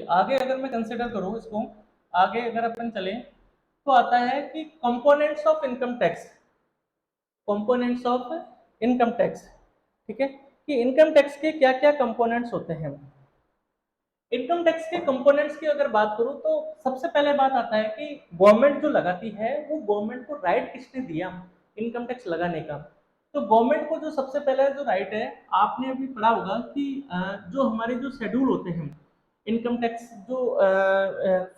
चलिए आगे अगर मैं कंसिडर करूँ इसको, आगे अगर अपन चलें तो आता है कि components of income tax, components of income tax. ठीक है, कि इनकम टैक्स के क्या क्या कंपोनेंट्स होते हैं। इनकम टैक्स के कंपोनेंट्स की अगर बात करूं तो सबसे पहले बात आता है कि गवर्नमेंट जो लगाती है वो गवर्नमेंट को राइट किसने दिया इनकम टैक्स लगाने का। तो गवर्नमेंट को जो सबसे पहले जो राइट है, आपने अभी पढ़ा होगा कि जो हमारे जो शेड्यूल होते हैं इनकम टैक्स, जो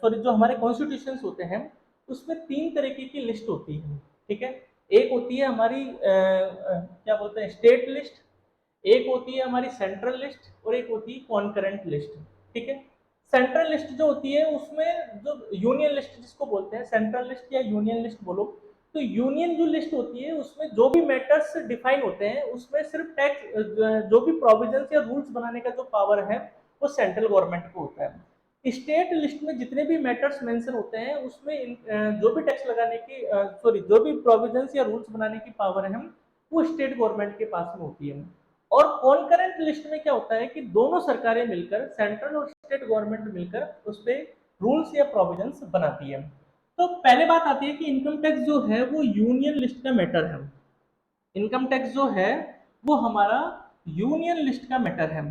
सॉरी जो हमारे कॉन्स्टिट्यूशंस होते हैं उसमें तीन तरीके की लिस्ट होती है। ठीक है, एक होती है हमारी क्या बोलते हैं स्टेट लिस्ट, एक होती है हमारी सेंट्रल लिस्ट और एक होती है कॉन्करेंट लिस्ट। ठीक है, सेंट्रल लिस्ट जो होती है उसमें जो यूनियन लिस्ट जिसको बोलते हैं, सेंट्रल लिस्ट या यूनियन लिस्ट बोलो, तो यूनियन जो लिस्ट होती है उसमें जो भी मैटर्स डिफाइन होते हैं उसमें सिर्फ टैक्स जो भी प्रोविजंस या रूल्स बनाने का जो पावर है वो सेंट्रल गवर्नमेंट को होता है। स्टेट लिस्ट में जितने भी मैटर्स मेंशन होते हैं उसमें जो भी टैक्स लगाने की सॉरी जो भी प्रोविजंस या रूल्स बनाने की पावर है वो स्टेट गवर्नमेंट के पास में होती है। और कॉन्करेंट लिस्ट में क्या होता है कि दोनों सरकारें मिलकर, सेंट्रल और स्टेट गवर्नमेंट मिलकर उस पर रूल्स या प्रोविजंस बनाती है। तो पहले बात आती है कि इनकम टैक्स जो है वो यूनियन लिस्ट का मैटर है। इनकम टैक्स जो है वो हमारा यूनियन लिस्ट का मैटर है।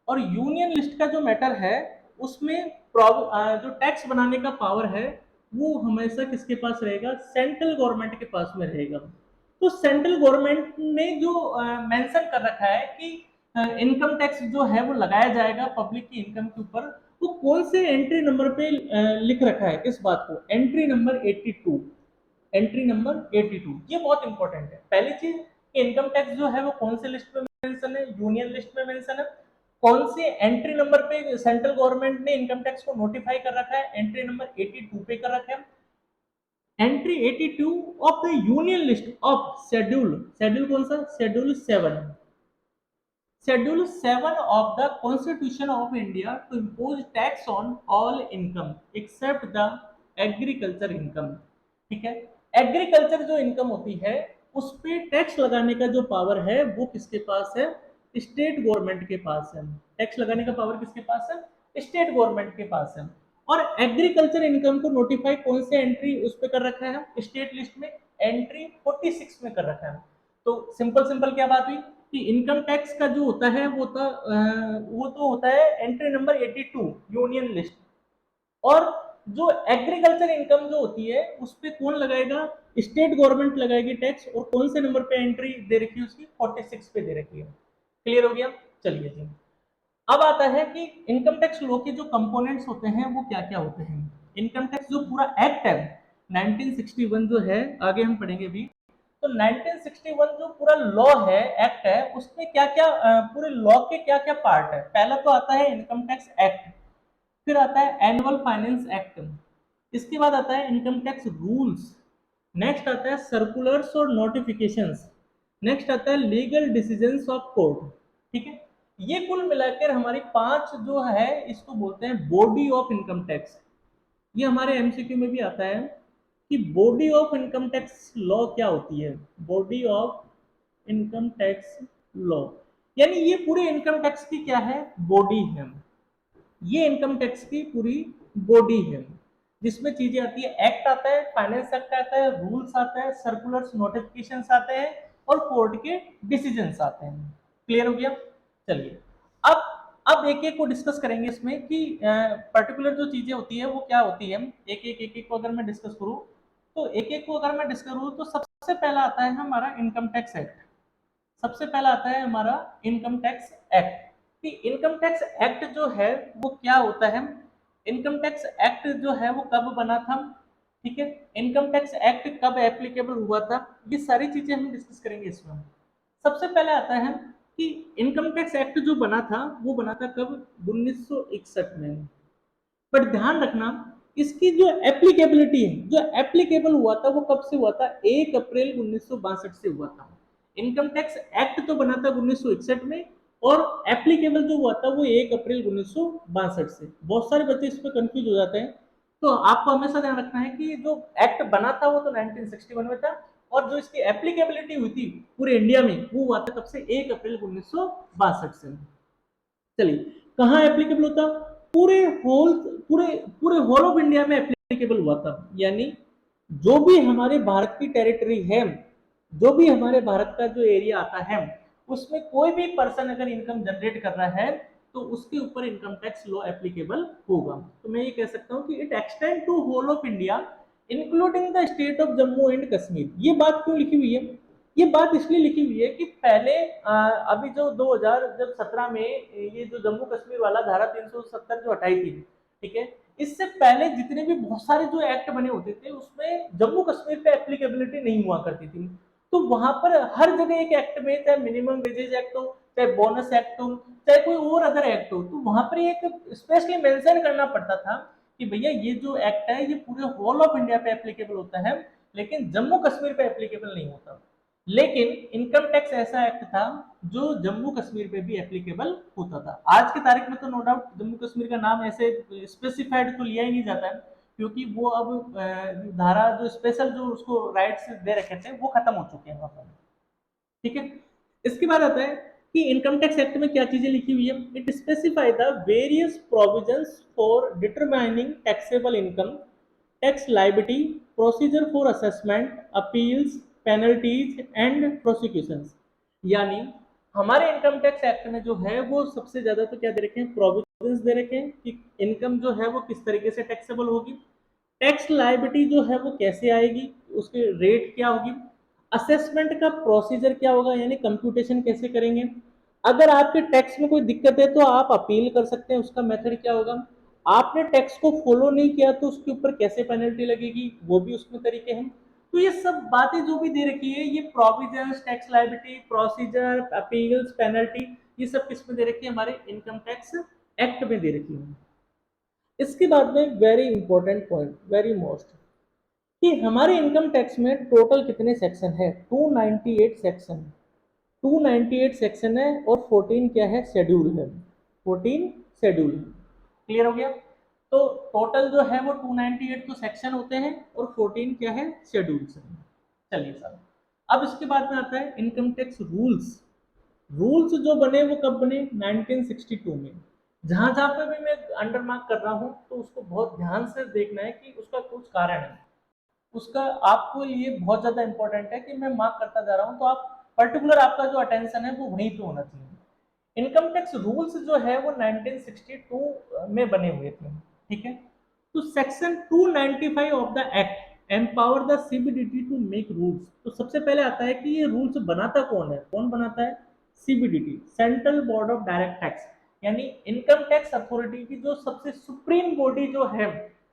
और यूनियन लिस्ट का जो मैटर है उसमें जो टैक्स बनाने का पावर है वो हमेशा किसके पास रहेगा, सेंट्रल गवर्नमेंट के पास में रहेगा। तो सेंट्रल गवर्नमेंट ने जो मेंशन कर रखा है कि इनकम टैक्स जो है वो लगाया जाएगा पब्लिक की इनकम के ऊपर, वो कौन से एंट्री नंबर पे लिख रखा है इस बात को, एंट्री नंबर 82। एंट्री नंबर 82 ये बहुत इंपॉर्टेंट है। पहली चीज कि इनकम टैक्स जो है वो कौन से लिस्ट में मेंशन है, यूनियन लिस्ट में मेंशन है। कौन से एंट्री नंबर पे सेंट्रल गवर्नमेंट ने इनकम टैक्स को नोटिफाई कर रखा है, एंट्री नंबर 82 पे कर रखा है। Entry 82 of the union list of schedule, schedule कौन सा, schedule 7, schedule 7 of the constitution of India to impose tax on all income except the agriculture income. ठीक है, एग्रीकल्चर जो इनकम होती है उस पे टैक्स लगाने का जो पावर है वो किसके पास है, स्टेट गवर्नमेंट के पास है। टैक्स लगाने का पावर किसके पास है, स्टेट गवर्नमेंट के पास है। और एग्रीकल्चर इनकम को नोटिफाई कौन से एंट्री उस पे कर रखा है, स्टेट लिस्ट में एंट्री 46 में कर रखा है। तो सिंपल सिंपल क्या बात हुई कि इनकम टैक्स का जो होता है वो तो होता है एंट्री नंबर 82 यूनियन लिस्ट। और जो एग्रीकल्चर इनकम जो होती है उस पे कौन लगाएगा, स्टेट गवर्नमेंट लगाएगी टैक्स। और कौन से नंबर पे एंट्री दे रखी है उसकी, 46 पे दे रखी है। क्लियर हो गया, चलिए जी। अब आता है कि इनकम टैक्स लॉ के जो कंपोनेंट्स होते हैं वो क्या क्या होते हैं। इनकम टैक्स जो पूरा एक्ट है 1961 जो है, आगे हम पढ़ेंगे भी, तो 1961 जो पूरा लॉ है, एक्ट है, उसमें क्या क्या पूरे लॉ के क्या क्या पार्ट है। पहला तो आता है इनकम टैक्स एक्ट, फिर आता है एनुअल फाइनेंस एक्ट, इसके बाद आता है इनकम टैक्स रूल्स, नेक्स्ट आता है सर्कुलर्स और नोटिफिकेशंस, नेक्स्ट आता है लीगल डिसीजंस ऑफ कोर्ट। ठीक है, ये कुल मिलाकर हमारी पांच जो है इसको बोलते हैं बॉडी ऑफ इनकम टैक्स। ये हमारे एमसीक्यू में भी आता है कि body of income tax law क्या होती है, body of income tax law, यानी ये पूरे इनकम टैक्स की क्या है, बॉडी है। ये इनकम टैक्स की पूरी बॉडी है जिसमें चीजें आती है, एक्ट आता है, फाइनेंस एक्ट आता है, रूल्स आता है, सर्कुलर्स नोटिफिकेशंस आते हैं और कोर्ट के डिसीजंस आते हैं। क्लियर हो गया, चलिए अब एक एक को डिस्कस करेंगे इसमें कि पर्टिकुलर जो चीजें होती है वो क्या होती है। एक एक को अगर मैं डिस्कस करूं तो एक एक को अगर मैं डिस्कस करूं तो सबसे पहला आता है हमारा इनकम टैक्स एक्ट। सबसे पहला आता है हमारा इनकम टैक्स एक्ट। कि इनकम टैक्स एक्ट जो है वो क्या होता है, इनकम टैक्स एक्ट जो है वो कब बना था, ठीक है, इनकम टैक्स एक्ट कब एप्लीकेबल हुआ था, ये सारी चीजें हम डिस्कस करेंगे इसमें। सबसे पहले आता है कि इनकम टैक्स एक्ट जो बना था वो बना था कब, 1961 में। बट ध्यान रखना इसकी जो एप्लीकेबिलिटी है, जो एप्लीकेबल हुआ था वो कब से हुआ था, 1 अप्रैल 1962 से हुआ था। इनकम टैक्स एक्ट तो बना था 1961 में और एप्लीकेबल जो हुआ था वो 1 अप्रैल 1962 से। बहुत सारे बच्चे इस पर कंफ्यूज हो जाते हैं, तो आपको हमेशा ध्यान रखना है कि जो एक्ट बना था वो तो 1961 में था और जो इसकी एप्लीकेबिलिटी हुई थी पूरे इंडिया में वो हुआ था कब से, 1 अप्रैल 1962 से। चलिए कहाँ एप्लीकेबल होता, पूरे होल पूरे पूरे होल ऑफ इंडिया में एप्लीकेबल हुआ था। यानी जो भी हमारे भारत की टेरिटरी है, जो भी हमारे भारत का जो एरिया आता है, उसमें कोई भी पर्सन अगर इनकम जनरेट कर रहा है तो उसके ऊपर इनकम टैक्स लॉ एप्लीकेबल होगा। तो मैं ये कह सकता हूँ कि it extend to whole of India including the state of Jammu and Kashmir. ये बात क्यों लिखी हुई है? ये बात इसलिए लिखी हुई है कि पहले अभी जो 2017 में ये जो जम्मू कश्मीर वाला धारा 370 जो हटाई थी, ठीक है, इससे पहले जितने भी बहुत सारे जो एक्ट बने होते थे उसमें जम्मू कश्मीर पे एप्लीकेबिलिटी नहीं हुआ करती थी। तो वहां पर हर जगह एक एक्ट में, चाहे मिनिमम वेजेज एक्ट हो, चाहे बोनस एक्ट हो, चाहे कोई और अदर एक्ट हो, तो वहां पर एक स्पेशली मेंशन करना पड़ता था कि भैया ये जो एक्ट है ये पूरे होल ऑफ इंडिया पे एप्लीकेबल होता है, लेकिन जम्मू कश्मीर पे एप्लीकेबल नहीं होता। लेकिन इनकम टैक्स ऐसा एक्ट था जो जम्मू कश्मीर पे भी एप्लीकेबल होता था। आज की तारीख में तो नो डाउट जम्मू कश्मीर का नाम ऐसे स्पेसिफाइड तो लिया ही नहीं जाता है, क्योंकि वो अब धारा जो स्पेशल जो उसको राइट्स दे रखे थे वो खत्म हो चुके हैं वहां पर। ठीक है, इसके बाद आता है कि इनकम टैक्स एक्ट में क्या चीजें लिखी हुई है। It specify the various provisions for determining taxable income, tax liability, procedure for assessment, appeals, penalties and prosecutions. यानी हमारे इनकम टैक्स एक्ट में जो है वो सबसे ज्यादा तो क्या दे रखे हैं, प्रोविजंस दे रखे हैं कि इनकम जो है वो किस तरीके से टैक्सेबल होगी, टैक्स लायबिलिटी जो है वो कैसे आएगी, उसके रेट क्या होगी, असेसमेंट का प्रोसीजर क्या होगा यानी कंप्यूटेशन कैसे करेंगे, अगर आपके टैक्स में कोई दिक्कत है तो आप अपील कर सकते हैं, उसका मेथड क्या होगा, आपने टैक्स को फॉलो नहीं किया तो उसके ऊपर कैसे पेनल्टी लगेगी, वो भी उसमें तरीके हैं। तो ये सब बातें जो भी दे रखी है, ये provisions, tax liability, procedure, appeals, penalty, ये सब किस में दे रखी है, हमारे इनकम टैक्स एक्ट में दे रखी है। इसके बाद में very important point, very most, कि हमारे इनकम टैक्स में टोटल कितने सेक्शन है, 298 सेक्शन, 298 सेक्शन है और 14 क्या है, शेड्यूल है, 14 शेड्यूल है। क्लियर हो गया? तो टोटल जो है वो 298 तो सेक्शन होते हैं और 14 क्या है, शेड्यूल्स हैं। चलिए सर, अब इसके बाद में आता है इनकम टैक्स रूल्स। रूल्स जो बने वो कब बने, 1962 में। जहां जहां पे भी मैं अंडर मार्क कर रहा हूं तो उसको बहुत ध्यान से देखना है कि उसका कुछ कारण है, उसका आपको ये बहुत ज्यादा इंपॉर्टेंट है कि मैं मार्क करता जा रहा हूं तो आप पर्टिकुलर आपका जो अटेंशन है वो वहीं पे होना चाहिए। इनकम टैक्स रूल्स जो है वो 1962 में बने हुए थे। ठीक है, तो section 295 of the act empower the CBDT to make rules. तो सबसे पहले आता है कि ये रूल्स बनाता कौन है, कौन बनाता है, CBDT, central board of direct tax. यानी इनकम टैक्स अथॉरिटी की जो सबसे सुप्रीम बॉडी जो है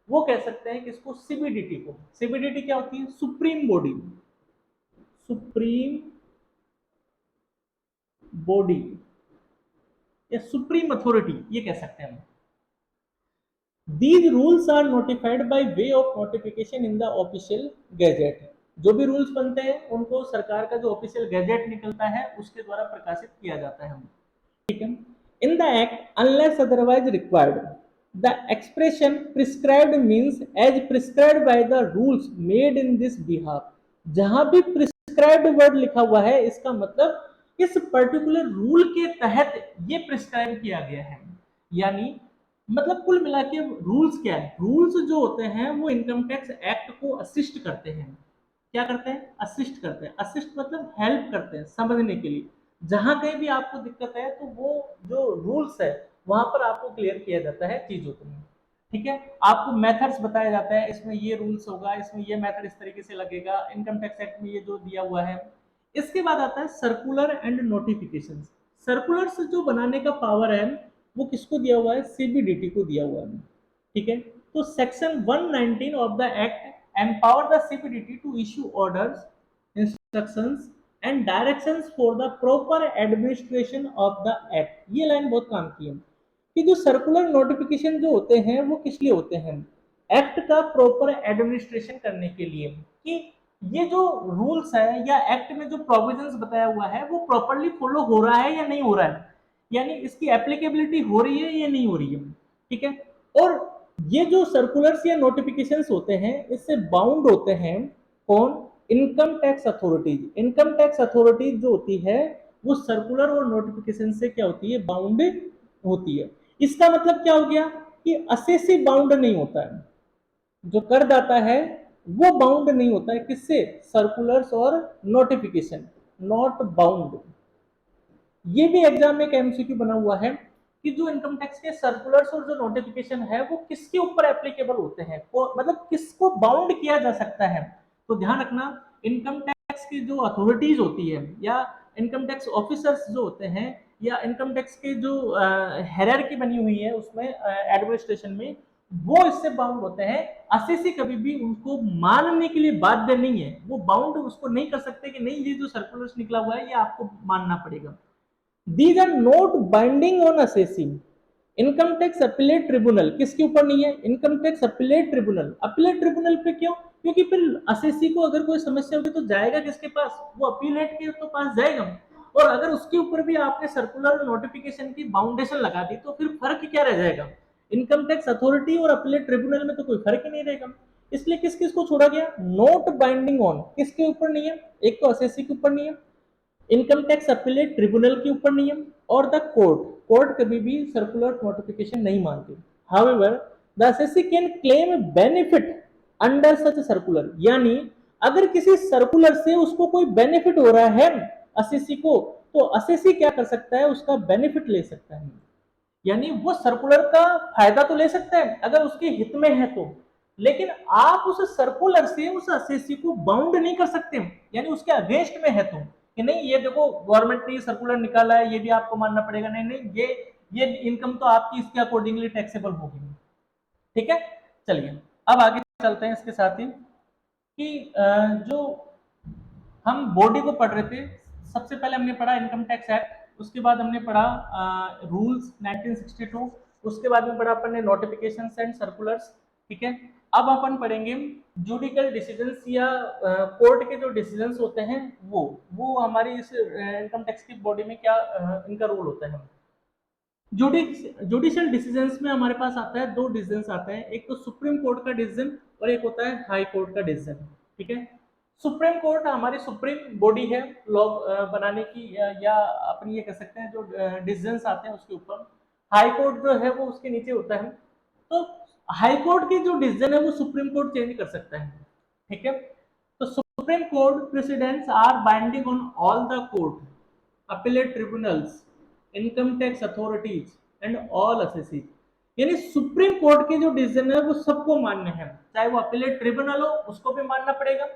वो कह सकते हैं किसको, सीबीडीटी को। सीबीडीटी क्या होती है, सुप्रीम बॉडी, सुप्रीम बॉडी या सुप्रीम अथॉरिटी ये कह सकते हैं हम। These rules are notified by way of notification in the official gazette. जो भी रूल्स बनते हैं उनको सरकार का जो ऑफिशियल गैजेट निकलता है उसके द्वारा प्रकाशित किया जाता है। ठीक है, in the act unless otherwise required the expression prescribed means as prescribed by the rules made in this behalf. जहां भी प्रिस्क्राइब्ड वर्ड लिखा हुआ है इसका मतलब इस पर्टिकुलर रूल के तहत ये प्रिस्क्राइब किया गया है। यानी मतलब कुल मिला के रूल्स क्या है, रूल्स जो होते हैं वो इनकम टैक्स एक्ट को असिस्ट करते हैं। क्या करते हैं, असिस्ट करते हैं। असिस्ट मतलब हेल्प करते हैं समझने के लिए। जहां कहीं भी आपको दिक्कत है तो वो जो रूल्स है वहां पर आपको क्लियर किया जाता है चीजों को। ठीक है, आपको मेथड्स बताया जाता है, इसमें ये रूल्स होगा, इसमें ये मेथड इस तरीके से लगेगा, इनकम टैक्स एक्ट में ये जो दिया हुआ है। इसके बाद आता है सर्कुलर एंड नोटिफिकेशन। सर्कुलर्स जो बनाने का पावर है वो किसको दिया हुआ है, सीबीडीटी को दिया हुआ है। ठीक है, तो section 119 of the act empower the CBDT to issue orders, instructions and directions for the proper administration of the act. ये लाइन बहुत काम की है कि जो सर्कुलर नोटिफिकेशन जो होते हैं वो किस लिए होते हैं, एक्ट का प्रॉपर एडमिनिस्ट्रेशन करने के लिए, कि ये जो रूल्स है या एक्ट में जो प्रोविजंस बताया हुआ है वो प्रॉपरली फॉलो हो रहा है या नहीं हो रहा है, यानी इसकी एप्लीकेबिलिटी हो रही है या नहीं हो रही है। ठीक है, और ये जो सर्कुलर्स या नोटिफिकेशंस होते हैं इससे बाउंड होते हैं कौन, income tax authorities. Income tax authorities जो होती है वो सर्कुलर और नोटिफिकेशन से क्या होती है, बाउंड होती है। इसका मतलब क्या हो गया कि असेसी बाउंड नहीं होता है, जो करदाता है वो बाउंड नहीं होता है किससे, सर्कुलर्स और नोटिफिकेशन, नॉट बाउंड। ये भी एग्जाम में एक एमसीक्यू बना हुआ है कि जो इनकम टैक्स के सर्कुलर्स और जो नोटिफिकेशन है वो किसके ऊपर एप्लीकेबल होते हैं, मतलब किसको बाउंड किया जा सकता है। तो ध्यान रखना, इनकम टैक्स की जो अथॉरिटीज होती है या इनकम टैक्स ऑफिसर्स जो होते हैं या इनकम टैक्स की जो हायरार्की बनी हुई है उसमें एडमिनिस्ट्रेशन में, वो इससे बाउंड होते हैं। असेसी कभी भी उनको मानने के लिए बाध्य नहीं है, वो बाउंड उसको नहीं कर सकते कि नहीं ये जो सर्कुलर्स निकला हुआ है ये आपको मानना पड़ेगा। These are not binding on assessing. Income tax appellate tribunal किसके ऊपर नहीं है, income tax appellate tribunal. Appellate tribunal पे क्यों, क्योंकि फिर असेसी को अगर कोई समस्या होगी तो जाएगा किसके पास, वो अपीलेट के तो पास जाएगा। और अगर उसके ऊपर भी आपने सर्कुलर नोटिफिकेशन की बाउंडेशन लगा दी तो फिर फर्क क्या रह जाएगा, इनकम टैक्स अथॉरिटी और अपीलेट ट्रिब्यूनल में तो कोई फर्क ही नहीं रहेगा। इसलिए किस किस को छोड़ा गया, नोट बाइंडिंग ऑन किसके ऊपर नहीं है, एक तो असेसी के ऊपर नहीं है, इनकम टैक्स अपीलेट ट्रिब्यूनल के ऊपर नियम, और द कोर्ट कभी भी सर्कुलर नोटिफिकेशन नहीं मानती। However the assessee can claim benefit under such circular, यानी अगर किसी सर्कुलर से उसको कोई बेनिफिट हो रहा है असेसी को, तो असेसी क्या कर सकता है, उसका बेनिफिट ले सकता है। यानी वो सर्कुलर का फायदा तो ले सकता है अगर उसके हित में है तो, लेकिन आप उस सर्कुलर से उस असेसी को बाउंड नहीं कर सकते, यानी उसके अगेंस्ट में है तो, कि नहीं ये देखो गवर्नमेंट ने ये सर्कुलर निकाला है ये भी आपको मानना पड़ेगा, नहीं नहीं ये इनकम तो आपकी इसके अकॉर्डिंगली टैक्सेबल होगी। ठीक है, चलिए अब आगे चलते हैं इसके साथ ही कि जो हम बॉडी को पढ़ रहे थे, सबसे पहले हमने पढ़ा इनकम टैक्स एक्ट, उसके बाद हमने पढ़ा रूल्स 1962, उसके बाद में पढ़ा अपन ने नोटिफिकेशंस एंड सर्कुलर्स। ठीक है, अब अपन पढ़ेंगे जुडिकल डिसीजंस या कोर्ट के जो डिसीजंस होते हैं वो हमारी इस इनकम टैक्स की बॉडी में क्या इनका रोल होता है। जुडिशियल डिसीजंस में हमारे पास आता है दो डिसीजंस आते हैं, एक तो सुप्रीम कोर्ट का डिसीजन और एक होता है हाई कोर्ट का डिसीजन। ठीक है, सुप्रीम कोर्ट हमारी सुप्रीम बॉडी है लॉ बनाने की या अपन ये कह सकते हैं जो डिसीजंस आते हैं उसके ऊपर। हाई कोर्ट जो है वो उसके नीचे होता है। तो हाई कोर्ट की जो डिसीजन है वो सुप्रीम कोर्ट चेंज कर सकता है। ठीक है, तो supreme court precedents are binding on all the court, appellate tribunals, income tax authorities and all assessees. यानी सुप्रीम कोर्ट के जो डिसीजन है वो सबको मान्य है, चाहे वो अपीलेट ट्रिब्यूनल हो उसको भी मानना पड़ेगा,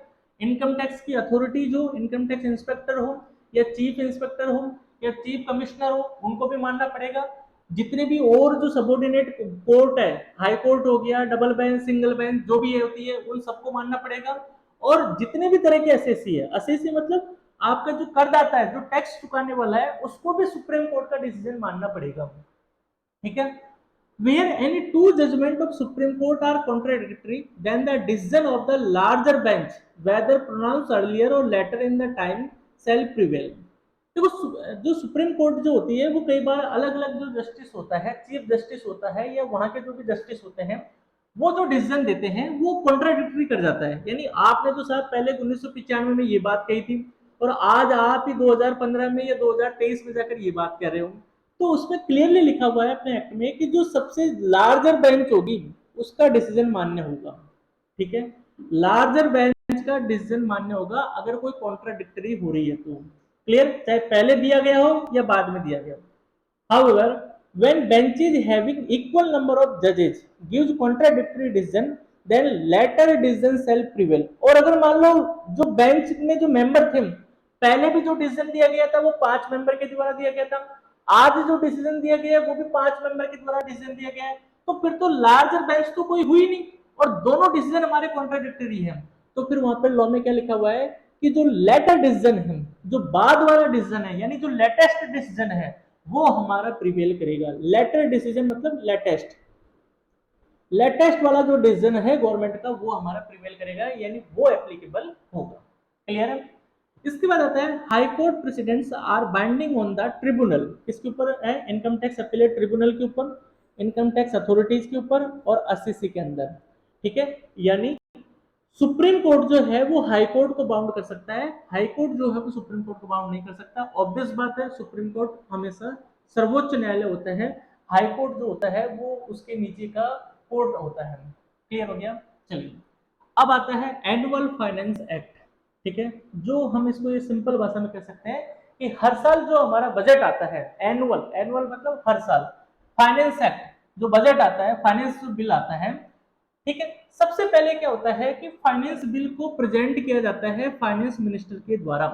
इनकम टैक्स की अथॉरिटी जो इनकम टैक्स इंस्पेक्टर हो या चीफ इंस्पेक्टर हो या चीफ कमिश्नर हो उनको भी मानना पड़ेगा, जितने भी और जो सबॉर्डिनेट कोर्ट है, हाई कोर्ट हो गया, डबल बेंच, सिंगल बेंच, जो भी होती है उन सबको मानना पड़ेगा। और जितने भी तरह के असेसी है, असेसी मतलब आपका जो करदाता है जो टैक्स चुकाने वाला है उसको भी सुप्रीम कोर्ट का डिसीजन मानना पड़ेगा। ठीक है, where any two judgment of Supreme Court are contradictory, then the decision of the larger bench, whether pronounced earlier or later in the time, shall prevail। देखो जो सुप्रीम कोर्ट जो होती है वो कई बार अलग अलग जो जस्टिस होता है, चीफ जस्टिस होता है या वहां के जो भी जस्टिस होते हैं, वो जो डिसीजन देते हैं वो कॉन्ट्राडिक्टरी कर जाता है। यानी आपने तो साहब पहले 1995 में ये बात कही थी और आज आप ही 2015 में या 2023 में जाकर ये बात कर रहे हो, तो उसमें क्लियरली लिखा हुआ है अपने एक्ट में कि जो सबसे लार्जर बेंच होगी उसका डिसीजन मान्य होगा। ठीक है, लार्जर बेंच का डिसीजन मान्य होगा अगर कोई कॉन्ट्राडिक्टरी हो रही है तो, क्लियर, चाहे पहले दिया गया हो या बाद में दिया गया हो। However, when benches having equal number of judges gives contradictory decision, then latter decision shall prevail। और अगर मान लो जो बेंच में जो मेंबर थे पहले भी जो डिसीजन दिया गया था वो 5 मेंबर के द्वारा दिया गया था, आज जो डिसीजन दिया गया है वो भी 5 मेंबर के द्वारा डिसीजन दिया गया है, तो फिर तो लार्जर बेंच तो कोई हुई नहीं और दोनों डिसीजन हमारे कॉन्ट्राडिक्टरी है। तो फिर वहां पर लॉ में क्या लिखा हुआ है कि जो लेटर डिसीजन है, जो बाद वाला डिसीजन है, यानी जो लेटेस्ट डिसीजन है वो हमारा प्रिवेल करेगा। लेटर डिसीजन मतलब लेटेस्ट वाला जो डिसीजन है गवर्नमेंट का वो हमारा प्रिवेल करेगा, यानी वो एप्लीकेबल होगा। क्लियर है, इसके बाद आता है high court precedents are binding on the tribunal, किसके ऊपर है, इनकम टैक्स अपीलेट ट्रिब्यूनल के ऊपर, इनकम टैक्स अथॉरिटीज के ऊपर और असेसी के अंदर। ठीक है, यानी सुप्रीम कोर्ट जो है वो हाई कोर्ट को बाउंड कर सकता है, हाई कोर्ट जो है वो सुप्रीम कोर्ट को बाउंड नहीं कर सकता। ऑब्वियस बात है, सुप्रीम कोर्ट हमेशा सर्वोच्च न्यायालय होता है, हाई कोर्ट जो होता है वो उसके नीचे का कोर्ट होता है। क्लियर हो गया? चलिए, अब आता है एनुअल फाइनेंस एक्ट। ठीक है, जो हम इसको ये सिंपल भाषा में कह सकते हैं कि हर साल जो हमारा बजट आता है, एनुअल, एनुअल मतलब हर साल, फाइनेंस एक्ट जो बजट आता है, फाइनेंस जो बिल आता है, ठीक है, सबसे पहले क्या होता है कि फाइनेंस बिल को प्रेजेंट किया जाता है फाइनेंस मिनिस्टर के द्वारा।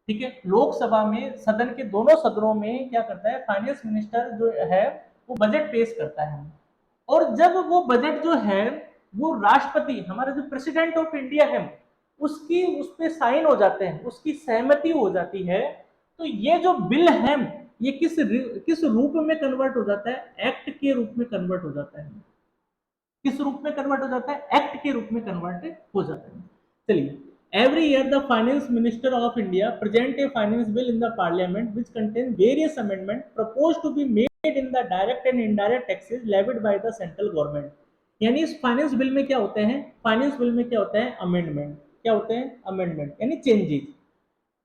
ठीक है, लोकसभा में, सदन के दोनों सदनों में क्या करता है, फाइनेंस मिनिस्टर जो है वो बजट पेश करता है। और जब वो बजट जो है वो राष्ट्रपति, हमारा जो प्रेसिडेंट ऑफ इंडिया है, उसकी उस पर साइन हो जाते हैं, उसकी सहमति हो जाती है, तो ये जो बिल है ये किस रूप में कन्वर्ट हो जाता है, एक्ट के रूप में कन्वर्ट हो जाता है। किस रूप में कन्वर्ट हो जाता है, एक्ट के रूप में कन्वर्ट हो जाता है। चलिए, every year the finance minister of India present a finance bill in the parliament which contains various amendments proposed to be made in the direct and indirect taxes levied by the central government। यानी इस finance bill में क्या होते हैं, finance bill में क्या होता है, अमेंडमेंट। क्या होते हैं, अमेंडमेंट यानी चेंजेस।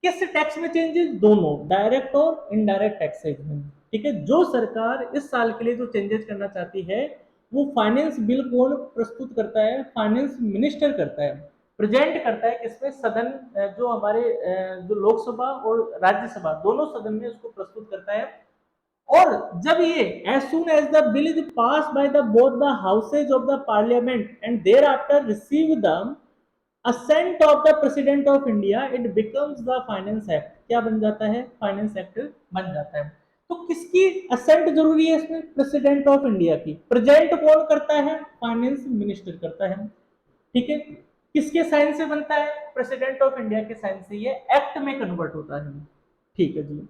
किस टैक्स में चेंजेस, दोनों, डायरेक्ट और इनडायरेक्ट टैक्सेज में। ठीक है, जो सरकार इस साल के लिए जो चेंजेस करना चाहती है वो फाइनेंस बिल को प्रस्तुत करता है, फाइनेंस मिनिस्टर करता है, प्रेजेंट करता है किसमें, सदन, जो हमारे जो लोकसभा और राज्यसभा दोनों सदन में उसको प्रस्तुत करता है। और जब ये as soon as the bill is pass by the both the houses of the parliament and thereafter receive the assent of the president of India, it becomes the finance act. क्या बन जाता है, finance act बन जाता है। तो किसकी ascent जरूरी है इसमें, प्रेसिडेंट ऑफ इंडिया की। प्रेजेंट कौन करता है, फाइनेंस मिनिस्टर करता है। ठीक है, किसके साइन से बनता है, प्रेसिडेंट ऑफ इंडिया के साइन से ये एक्ट में कन्वर्ट होता है। ठीक है जी,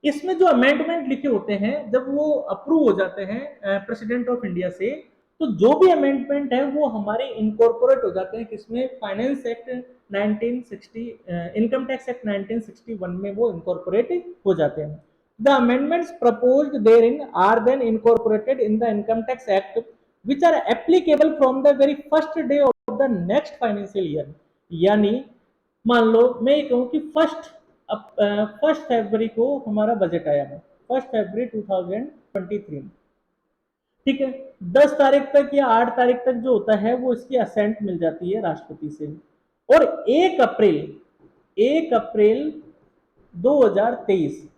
इसमें जो अमेंडमेंट लिखे होते हैं जब वो अप्रूव हो जाते हैं प्रेसिडेंट ऑफ इंडिया से, तो जो भी अमेंडमेंट है वो हमारे इनकॉर्पोरेट हो जाते हैं किसमें, finance act 1960, income tax act 1961 में वो इनकॉर्पोरेट हो जाते हैं। The amendments proposed therein are then incorporated in the income tax act which are applicable from the very first day of the next financial year। यानी मान लो मैं ये कहूँ कि फर्स्ट फरवरी को हमारा बजट आया है, 1 फरवरी 2023। ठीक है, 10 तारीख तक या 8 तारीख तक जो होता है वो इसकी असेंट मिल जाती है राष्ट्रपति से। और 1 अप्रैल 2023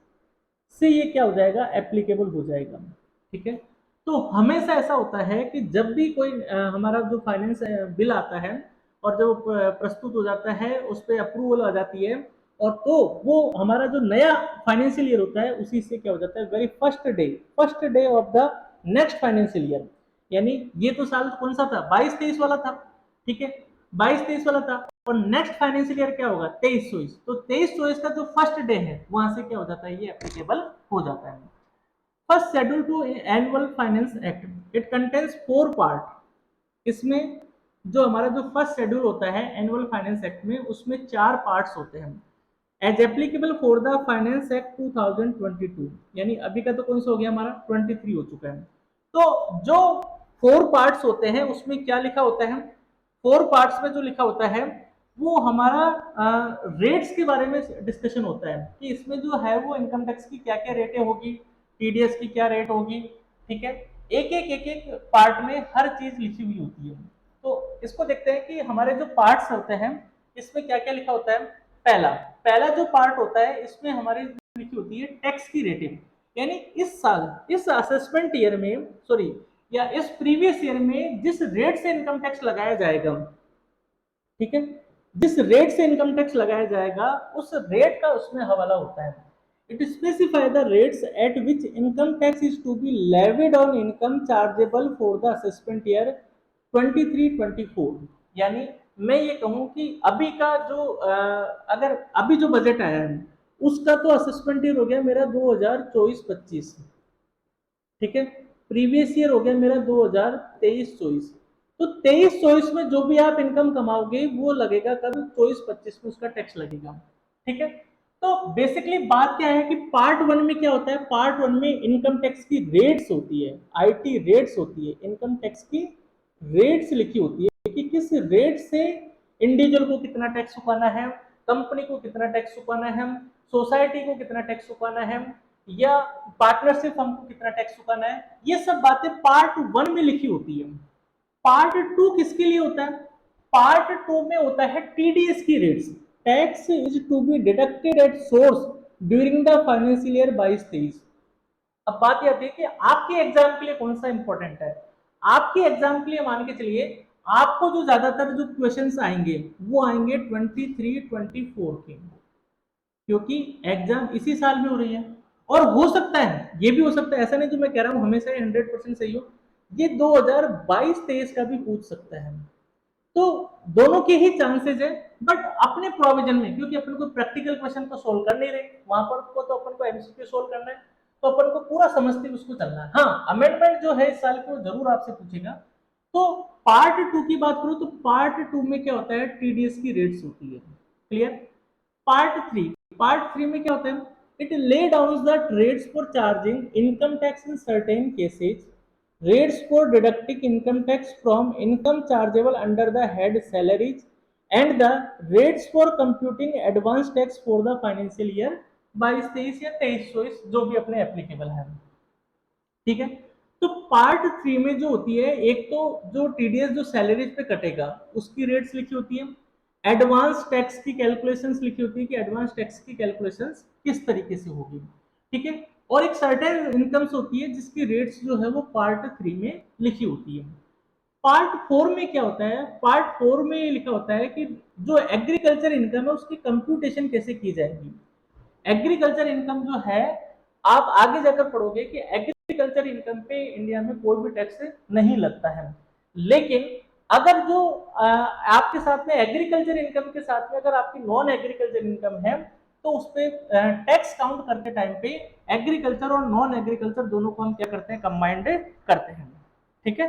से ये क्या हो जाएगा, एप्लीकेबल हो जाएगा। ठीक है, तो हमेशा ऐसा होता है कि जब भी कोई हमारा जो फाइनेंस बिल आता है और जब प्रस्तुत हो जाता है, उस पर अप्रूवल आ जाती है, और तो वो हमारा जो नया फाइनेंशियल ईयर होता है उसी से क्या हो जाता है, very first day of the next financial year. यानी ये तो साल कौन सा था, 22-23 वाला था। ठीक है, 22-23 वाला था, और नेक्स्ट फाइनेंशियल ईयर क्या होगा, 23-24। तो 23-24 का जो फर्स्ट डे है वहां से क्या हो जाता है, ये एप्लीकेबल हो जाता है। First schedule to annual finance act, it contains 4 part. इसमें जो हमारा जो फर्स्ट शेड्यूल होता है एनुअल फाइनेंस एक्ट में, उसमें 4 पार्ट्स होते हैं। As applicable for the finance act 2022, यानी अभी का तो कौन सा हो गया हमारा, 23 हो चुका है। तो जो 4 पार्ट्स होते हैं उसमें क्या लिखा होता है, 4 पार्ट्स में जो लिखा होता है वो हमारा रेट्स के बारे में डिस्कशन होता है कि इसमें जो है वो इनकम टैक्स की क्या क्या रेटें होगी, टीडीएस की क्या रेट होगी। ठीक है, एक एक पार्ट में हर चीज लिखी हुई होती है। तो इसको देखते हैं कि हमारे जो पार्ट्स होते हैं इसमें क्या क्या लिखा होता है। पहला पहला जो पार्ट होता है इसमें हमारी लिखी होती है टैक्स की रेटिंग। यानी इस साल, इस असेसमेंट ईयर में, सॉरी, या इस प्रीवियस ईयर में जिस रेट से इनकम टैक्स लगाया जाएगा, ठीक है, जिस रेट से इनकम टैक्स लगाया जाएगा उस रेट का उसमें हवाला होता है। It specify the rates at which income tax is to be levied on income chargeable for the assessment year 23-24। यानी मैं ये कहूं कि अभी का जो अगर अभी जो बजट आया है उसका तो असेसमेंट ईयर हो गया मेरा 2024-25। ठीक है, प्रीवियस ईयर हो गया मेरा 2023-24। तो 23-24 में जो भी आप इनकम कमाओगे वो लगेगा कब, 24-25 में उसका टैक्स लगेगा। ठीक है, तो बेसिकली बात क्या है कि पार्ट 1 में क्या होता है, पार्ट 1 में इनकम टैक्स की रेट्स होती है, आईटी रेट्स होती है, इनकम टैक्स की रेट्स लिखी होती है कि किस रेट से इंडिविजुअल को कितना टैक्स चुकाना है, कंपनी को कितना टैक्स चुकाना है, सोसाइटी को कितना टैक्स चुकाना है, या पार्टनरशिप हमको कितना टैक्स चुकाना है, ये सब बातें पार्ट 1 में लिखी होती है। पार्ट 2 किसके लिए होता है? पार्ट 2 में होता है टीडीएस की rates. Tax is to be deducted at source during the financial year 22-23। अब बात यह आती है कि आपके एग्जाम के लिए कौन सा इंपॉर्टेंट है। आपके एग्जाम के लिए मान के चलिए आपको जो ज्यादातर जो क्वेश्चंस आएंगे वो आएंगे 23-24 के, क्योंकि एग्जाम इसी साल में हो रही है। और हो सकता है, ये भी हो सकता है, ऐसा नहीं जो मैं कह रहा हूं हमेशा 100% सही हो, ये 2022-23 का भी पूछ सकता है। तो दोनों के ही चांसेस है, बट अपने प्रोविजन में, क्योंकि अपन को प्रैक्टिकल क्वेश्चन तो सोल्व कर नहीं रहे वहां पर, तो अपन को एमसीक्यू सोल्व करना है, तो अपन को पूरा समझते हुए उसको चलना है। हाँ, अमेंडमेंट जो है इस साल को जरूर आपसे पूछेगा। तो पार्ट 2 की बात करूं तो पार्ट 2 में क्या होता है, टीडीएस की रेट्स होती है। क्लियर? पार्ट 3 में क्या होता है, it lay down the rates for charging income tax in certain cases, rates for deducting income tax from income chargeable under the head salaries, and the rates for computing advance tax for the financial year 22-23 या 23-24 जो भी अपने applicable है। ठीक है? तो part 3 में जो होती है, एक तो जो टीडीएस जो सैलरीज पे कटेगा उसकी रेट्स लिखी होती है, एडवांस टैक्स की कैलकुलेशंस लिखी होती है कि एडवांस टैक्स की कैलकुलेशंस किस तरीके से होगी। ठीक है? और एक सर्टेन इनकम्स होती है जिसकी रेट्स जो है वो पार्ट 3 में लिखी होती है। पार्ट 4 में क्या होता है, पार्ट 4 में लिखा होता है कि जो एग्रीकल्चर इनकम है उसकी कंप्यूटेशन कैसे की जाएगी। एग्रीकल्चर इनकम जो है, आप आगे जाकर पढ़ोगे कि एग्रीकल्चर इनकम पे इंडिया में कोई भी टैक्स नहीं लगता है। लेकिन अगर जो आपके साथ में एग्रीकल्चर इनकम के साथ में अगर आपकी नॉन एग्रीकल्चर इनकम है, तो उस पर टैक्स काउंट करते टाइम पे एग्रीकल्चर और नॉन एग्रीकल्चर दोनों को हम क्या करते हैं, कंबाइंड करते हैं। ठीक है?